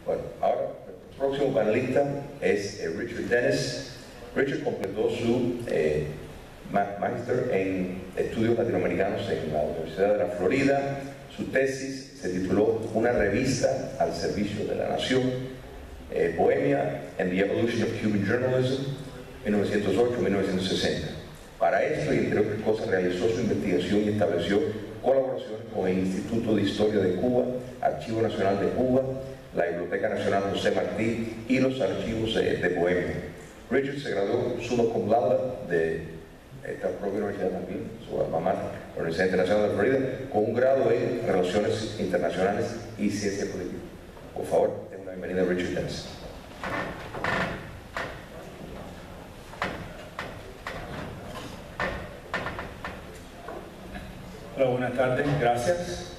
Bueno, ahora el próximo panelista es Richard Dennis. Richard completó su Magister en Estudios Latinoamericanos en la Universidad de la Florida. Su tesis se tituló Una revista al servicio de la nación, Bohemia and the Evolution of Cuban Journalism, 1908-1960. Para esto, y entre otras cosas, realizó su investigación y estableció colaboraciones con el Instituto de Historia de Cuba, Archivo Nacional de Cuba, la Biblioteca Nacional José Martí y los archivos de Bohemia. Richard se graduó summa cum laude de esta propia universidad también, su alma mater, la Universidad Internacional de Florida, con un grado en Relaciones Internacionales y Ciencia Política. Por favor, den una bienvenida a Richard Dennis. Hola, buenas tardes, gracias.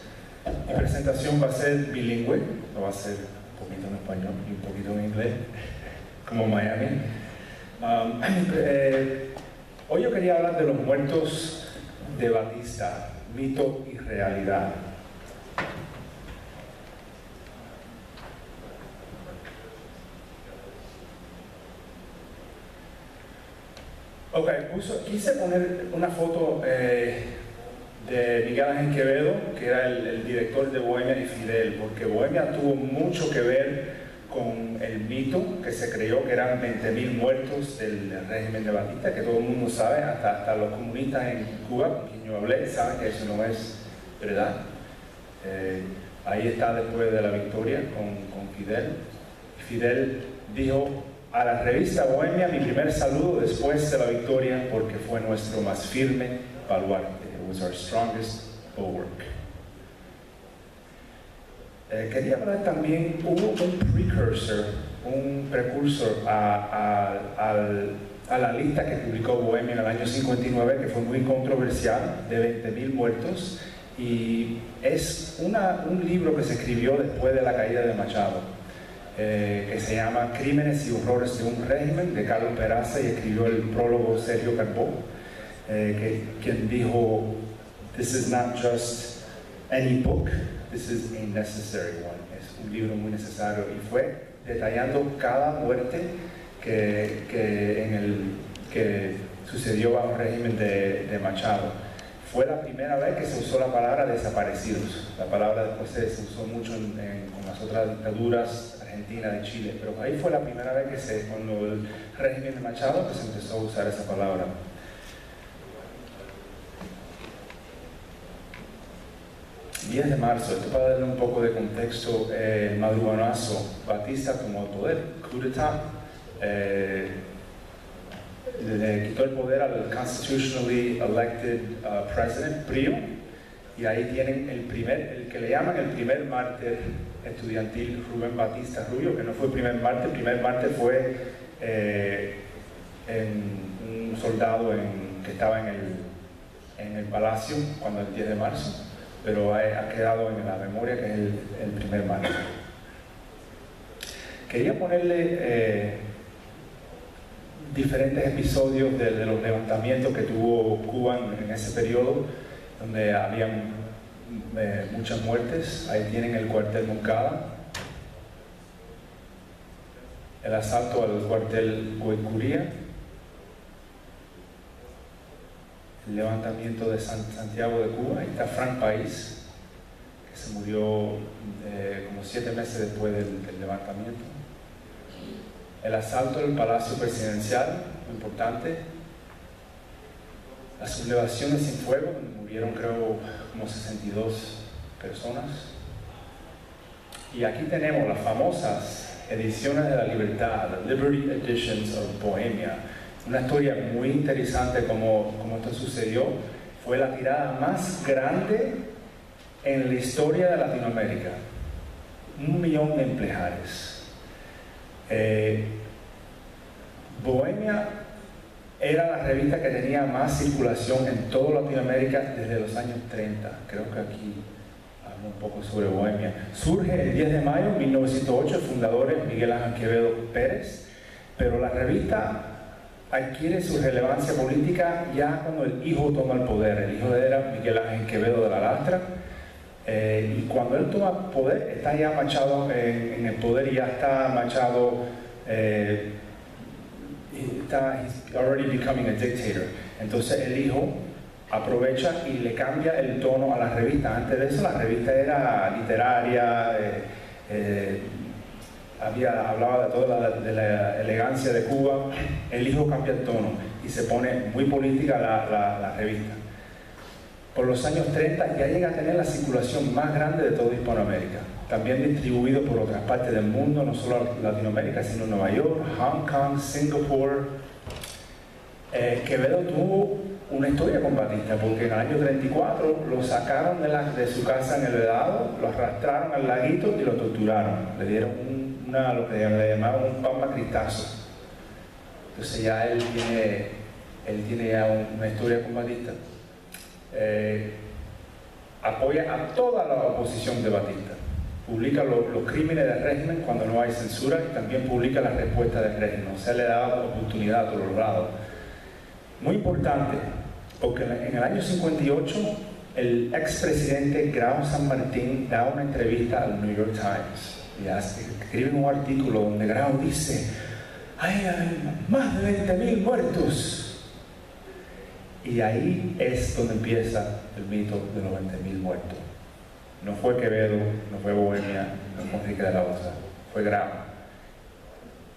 Mi presentación va a ser bilingüe, no va a ser un poquito en español y un poquito en inglés, como Miami. Hoy yo quería hablar de los muertos de Batista, mito y realidad. Ok, quise poner una foto de Miguel Ángel Quevedo, que era el director de Bohemia y Fidel, porque Bohemia tuvo mucho que ver con el mito que se creyó que eran 20.000 muertos del régimen de Batista, que todo el mundo sabe, hasta los comunistas en Cuba, con quien yo hablé, saben que eso no es verdad. Ahí está después de la victoria con Fidel. Fidel dijo a la revista Bohemia: mi primer saludo después de la victoria, porque fue nuestro más firme baluarte. It was our strongest bulwark. Quería hablar también, hubo un precursor a la lista que publicó Bohemia en el año 59, que fue muy controversial, de 20.000 muertos, y es un libro que se escribió después de la caída de Machado, que se llama Crímenes y Horrores de un Régimen, de Carlos Peraza, y escribió el prólogo Sergio Carbó, quien dijo: "This is not just any book, this is a necessary one." Es un libro muy necesario, y fue detallando cada muerte que sucedió bajo el régimen de Machado. Fue la primera vez que se usó la palabra desaparecidos. La palabra después se usó mucho con las otras dictaduras, Argentina, de Chile, pero ahí fue la primera vez que cuando el régimen de Machado, pues se empezó a usar esa palabra. 10 de marzo, esto para darle un poco de contexto, el madruganazo, Batista tomó el poder, coup d'etat, le quitó el poder al constitutionally elected president, Prio, y ahí tienen el que le llaman el primer mártir estudiantil, Rubén Batista Rubio, que no fue el primer mártir fue un soldado que estaba en el palacio cuando el 10 de marzo, pero ha quedado en la memoria que es el primer mártir. Quería ponerle diferentes episodios de los levantamientos que tuvo Cuba en ese periodo, donde habían muchas muertes. Ahí tienen el cuartel Moncada, el asalto al cuartel Goicuría, el levantamiento de Santiago de Cuba. Ahí está Frank País, que se murió como 7 meses después del levantamiento. El asalto del Palacio Presidencial, muy importante. Las sublevaciones sin fuego, donde murieron creo como 62 personas. Y aquí tenemos las famosas ediciones de la libertad, the Liberty Editions of Bohemia. Una historia muy interesante como esto sucedió. Fue la tirada más grande en la historia de Latinoamérica. 1 millón de ejemplares. Bohemia era la revista que tenía más circulación en toda Latinoamérica desde los años 30. Creo que aquí hablo un poco sobre Bohemia. Surge el 10 de mayo de 1908, fundadores Miguel Ángel Quevedo Pérez, pero la revista adquiere su relevancia política ya cuando el hijo toma el poder. El hijo era Miguel Ángel Quevedo de la Lastra. Y cuando él toma poder, está ya machado en el poder y ya está machado, está already becoming a dictator. Entonces el hijo aprovecha y le cambia el tono a la revista. Antes de eso la revista era literaria, hablaba de toda de la elegancia de Cuba. El hijo cambia el tono y se pone muy política la revista. Por los años 30 ya llega a tener la circulación más grande de toda Hispanoamérica, también distribuido por otras partes del mundo, no solo Latinoamérica, sino Nueva York, Hong Kong, Singapur. Quevedo tuvo una historia con Batista, porque en el año 34 lo sacaron de su casa en el Vedado, lo arrastraron al laguito y lo torturaron. Le dieron lo que le llamaban un palmacristazo. Entonces ya él tiene ya una historia con Batista. Apoya a toda la oposición de Batista. Publica los crímenes del régimen cuando no hay censura y también publica la respuesta del régimen. O sea, le da oportunidad a todos lados. Muy importante, porque en el año 58 el expresidente Grau San Martín da una entrevista al New York Times y escribe un artículo donde Grau dice: hay más de 20.000 muertos. Y ahí es donde empieza el mito de los 20.000 muertos. No fue Quevedo, no fue Bohemia, no fue Enrique de la Osa, fue Grau.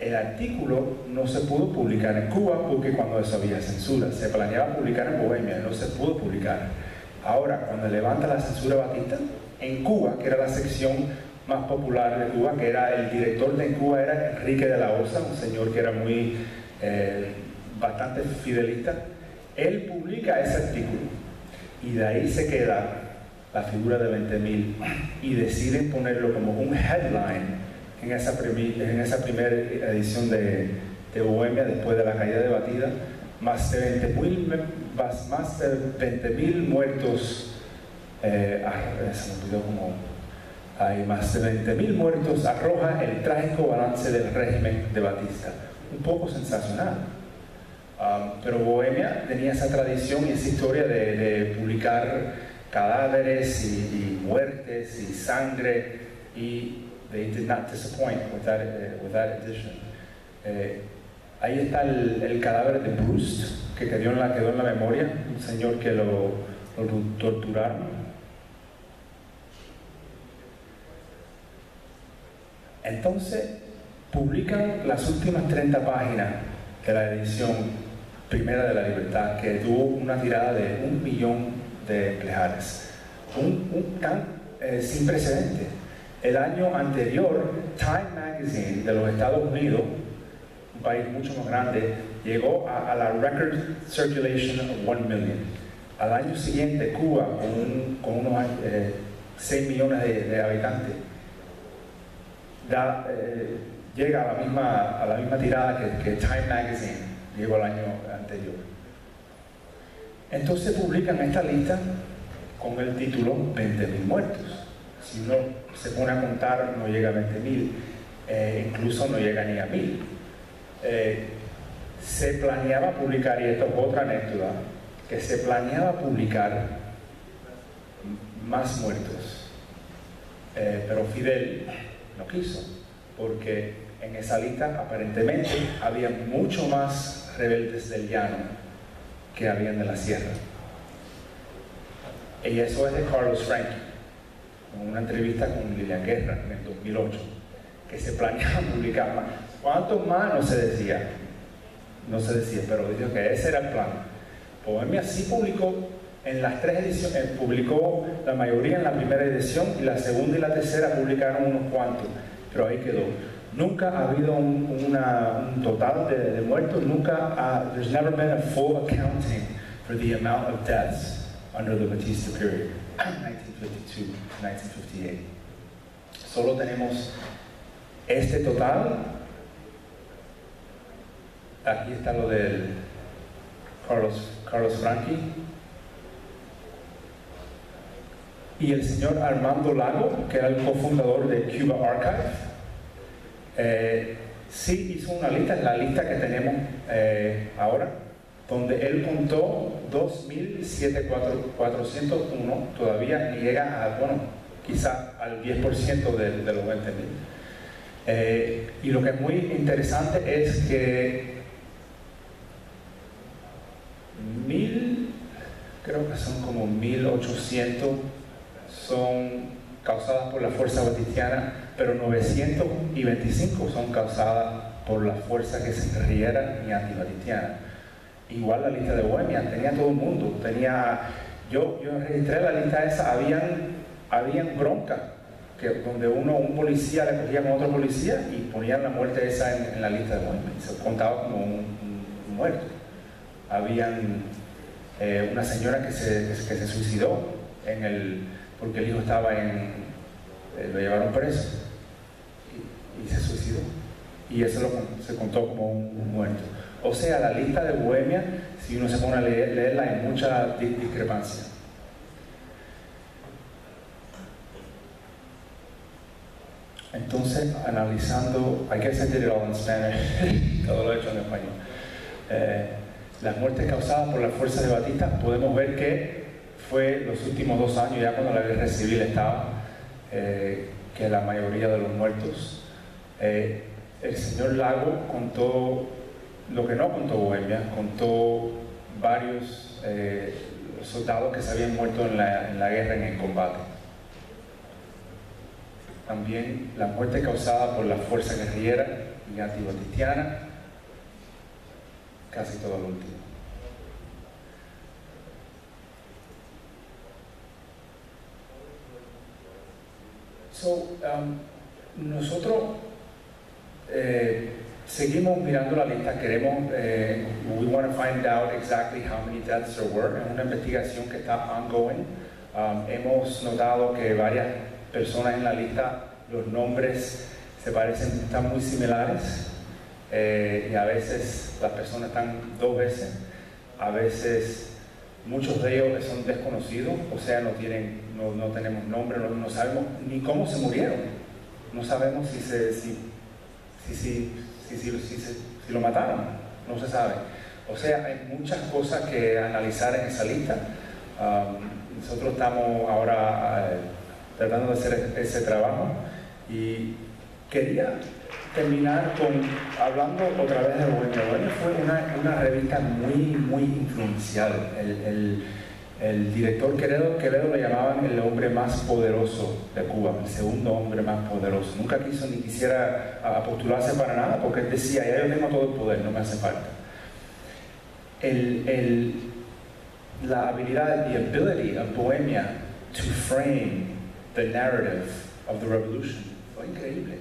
El artículo no se pudo publicar en Cuba porque cuando eso había censura. Se planeaba publicar en Bohemia, no se pudo publicar. Ahora, cuando levanta la censura Batista, en Cuba, que era la sección más popular de Cuba, que era el director de Cuba era Enrique de la Osa, un señor que era bastante fidelista. Él publica ese artículo y de ahí se queda la figura de 20.000 y deciden ponerlo como un headline en esa primera edición de Bohemia después de la caída de Batista. Más de 20.000 muertos, se me olvidó como hay más de 20.000 muertos, arroja el trágico balance del régimen de Batista. Un poco sensacional. Pero Bohemia tenía esa tradición y esa historia de publicar cadáveres y muertes y sangre, y they did not disappoint with that edition. Ahí está el cadáver de Proust, que quedó en la memoria, un señor que lo torturaron. Entonces publican las últimas 30 páginas de la edición primera de La Libertad, que tuvo una tirada de 1 millón de ejemplares, sin precedentes. El año anterior, Time Magazine de los Estados Unidos, un país mucho más grande, llegó a la record circulation of 1 million. Al año siguiente, Cuba, con unos 6 millones de habitantes, llega a la misma tirada que Time Magazine llegó el año anterior. Entonces publican esta lista con el título 20.000 muertos. Si uno se pone a contar, no llega a 20.000, incluso no llega ni a 1.000. Se planeaba publicar, y esto es otra anécdota, que se planeaba publicar más muertos, pero Fidel no quiso, porque en esa lista aparentemente había mucho más rebeldes del llano que habían de la sierra. Y eso es de Carlos Frankie, en una entrevista con Lilian Guerra en el 2008, que se planeaba publicar más. ¿Cuántos más? No se decía, pero dijo que ese era el plan. Bohemia sí publicó en las 3 ediciones, publicó la mayoría en la primera edición, y la segunda y la tercera publicaron unos cuantos, pero ahí quedó. Nunca ha habido un total de muertos, there's never been a full accounting for the amount of deaths under the Batista period, 1952 1958. Solo tenemos este total. Aquí está lo del Carlos Frankie. Y el señor Armando Lago, que era el cofundador de Cuba Archive, sí hizo una lista, la lista que tenemos ahora, donde él contó 2.401, todavía ni llega a, quizá al 10% de los 20.000. Y lo que es muy interesante es que creo que son como 1.800 son causadas por la fuerza batitiana, pero 925 son causadas por la fuerza guerrillera y antibatitiana. Igual la lista de Bohemia, tenía todo el mundo, yo registré la lista esa, habían bronca, donde un policía le cogía con otro policía y ponían la muerte esa en la lista de Bohemia, y se contaba como un muerto. Habían una señora que se suicidó porque el hijo estaba lo llevaron preso y se suicidó, y eso se contó como un muerto. O sea, la lista de Bohemia, si uno se pone a leerla, hay mucha discrepancia. Entonces, analizando, I guess I did it all in Spanish, todo lo he hecho en español. Las muertes causadas por las fuerzas de Batista, podemos ver que fue los últimos 2 años, ya cuando la guerra civil estaba, que la mayoría de los muertos. El señor Lago contó lo que no contó Bohemia, contó varios soldados que se habían muerto en la guerra, en el combate. También la muerte causada por la fuerza guerrillera y antibatitiana, casi todo lo último. Nosotros seguimos mirando la lista, queremos, we want to find out exactly how many deaths there were. Es una investigación que está ongoing. Hemos notado que varias personas en la lista, los nombres se parecen, están muy similares, y a veces las personas están 2 veces, a veces muchos de ellos son desconocidos, o sea, no tenemos nombre, no sabemos ni cómo se murieron, no sabemos si lo mataron, no se sabe. O sea, hay muchas cosas que analizar en esa lista. Nosotros estamos ahora tratando de hacer ese trabajo, y quería terminar hablando otra vez de Bohemia. Bohemia fue una revista muy influencial. El director Quevedo lo llamaban el hombre más poderoso de Cuba, el segundo hombre más poderoso. Nunca quiso ni quisiera postularse para nada, porque él decía, ya yo tengo todo el poder, no me hace falta. La habilidad, the ability of Bohemia to frame the narrative of the revolution fue increíble.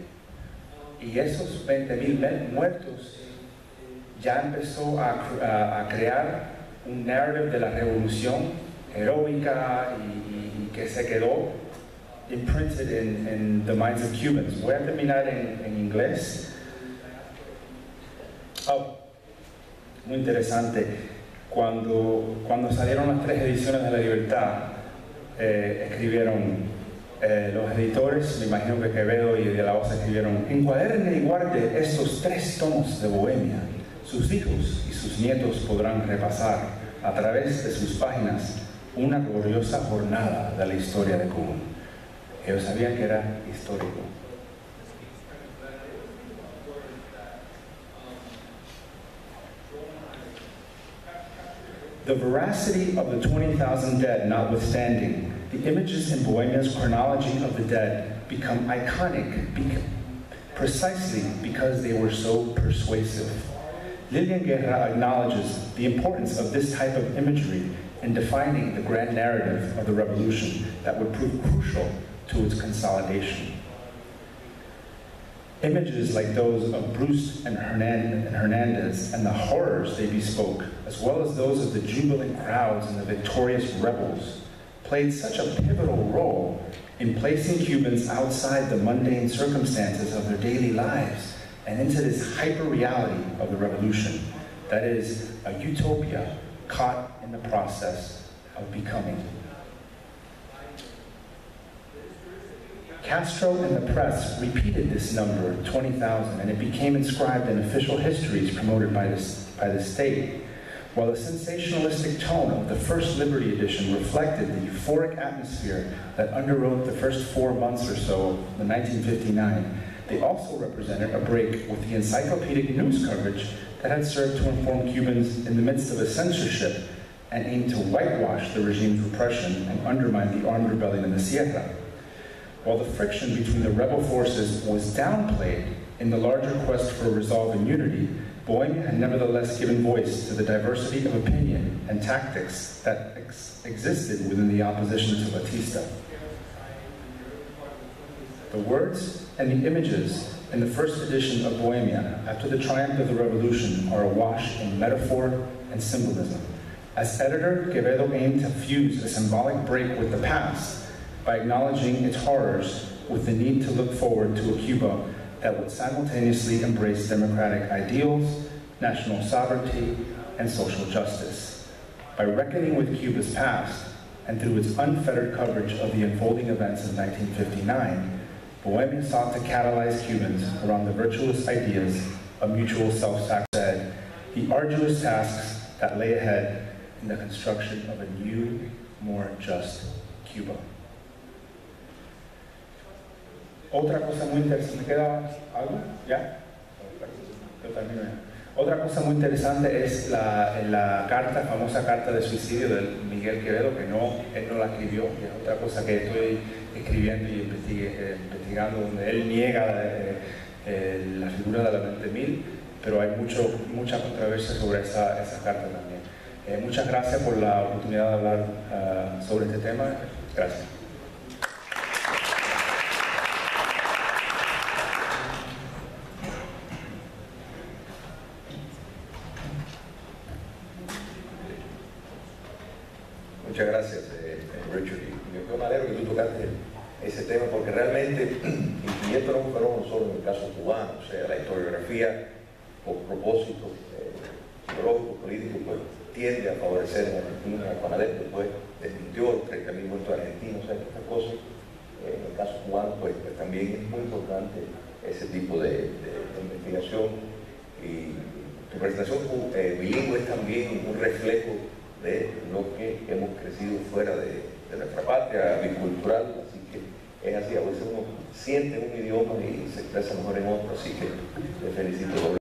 Y esos 20.000 muertos ya empezó a crear un narrative de la revolución heroica y que se quedó imprinted in the minds of Cubans. Voy a terminar en inglés. Muy interesante. Cuando salieron las 3 ediciones de La Libertad, escribieron los editores, me imagino que Quevedo y de la Osa escribieron: encuaderne y guarde estos 3 tomos de Bohemia. Sus hijos y sus nietos podrán repasar a través de sus páginas una gloriosa jornada de la historia de Cuba. Ellos sabían que era histórico. The veracity of the 20,000 dead notwithstanding, the images in Bohemia's chronology of the dead become iconic precisely because they were so persuasive. Lilian Guerra acknowledges the importance of this type of imagery in defining the grand narrative of the revolution that would prove crucial to its consolidation. Images like those of Bruce and Hernandez and the horrors they bespoke, as well as those of the jubilant crowds and the victorious rebels, played such a pivotal role in placing Cubans outside the mundane circumstances of their daily lives and into this hyper-reality of the revolution, that is, a utopia caught in the process of becoming. Castro and the press repeated this number, 20,000, and it became inscribed in official histories promoted by the state. While the sensationalistic tone of the first Liberty edition reflected the euphoric atmosphere that underwrote the first 4 months or so of the 1959, they also represented a break with the encyclopedic news coverage that had served to inform Cubans in the midst of a censorship and aimed to whitewash the regime's repression and undermine the armed rebellion in the Sierra. While the friction between the rebel forces was downplayed in the larger quest for resolve and unity, Bohemia had nevertheless given voice to the diversity of opinion and tactics that existed within the opposition to Batista. The words and the images in the first edition of Bohemia after the triumph of the revolution are awash in metaphor and symbolism. As editor, Quevedo aimed to fuse a symbolic break with the past by acknowledging its horrors with the need to look forward to a Cuba that would simultaneously embrace democratic ideals, national sovereignty, and social justice. By reckoning with Cuba's past, and through its unfettered coverage of the unfolding events of 1959, Bohemia sought to catalyze Cubans around the virtuous ideas of mutual self-sacrifice, the arduous tasks that lay ahead in the construction of a new, more just Cuba. Otra cosa muy interesante, ¿me queda algo? ¿Ya? Yo termino ya. Otra cosa muy interesante es la carta, famosa carta de suicidio de Miguel Quevedo, que él no la escribió, y es otra cosa que estoy escribiendo y investigando, donde él niega la figura de la 20.000, pero hay mucha controversia sobre esa carta también. Muchas gracias por la oportunidad de hablar sobre este tema. Gracias. Muchas gracias, Richard. Y me alegro que tú tocaste ese tema porque realmente, y esto no es un fenómeno solo en el caso cubano, o sea, la historiografía, por propósitos psicológicos, políticos, pues tiende a favorecer en Argentina. Panadero después desmintió el 30.000 muertos argentinos, o sea, que estas cosas, en el caso cubano, pues también es muy importante ese tipo de investigación. Y tu presentación bilingüe es también un reflejo de lo que hemos crecido fuera de nuestra patria, bicultural, así que es así, a veces uno siente un idioma y se expresa mejor en otro, así que te felicito.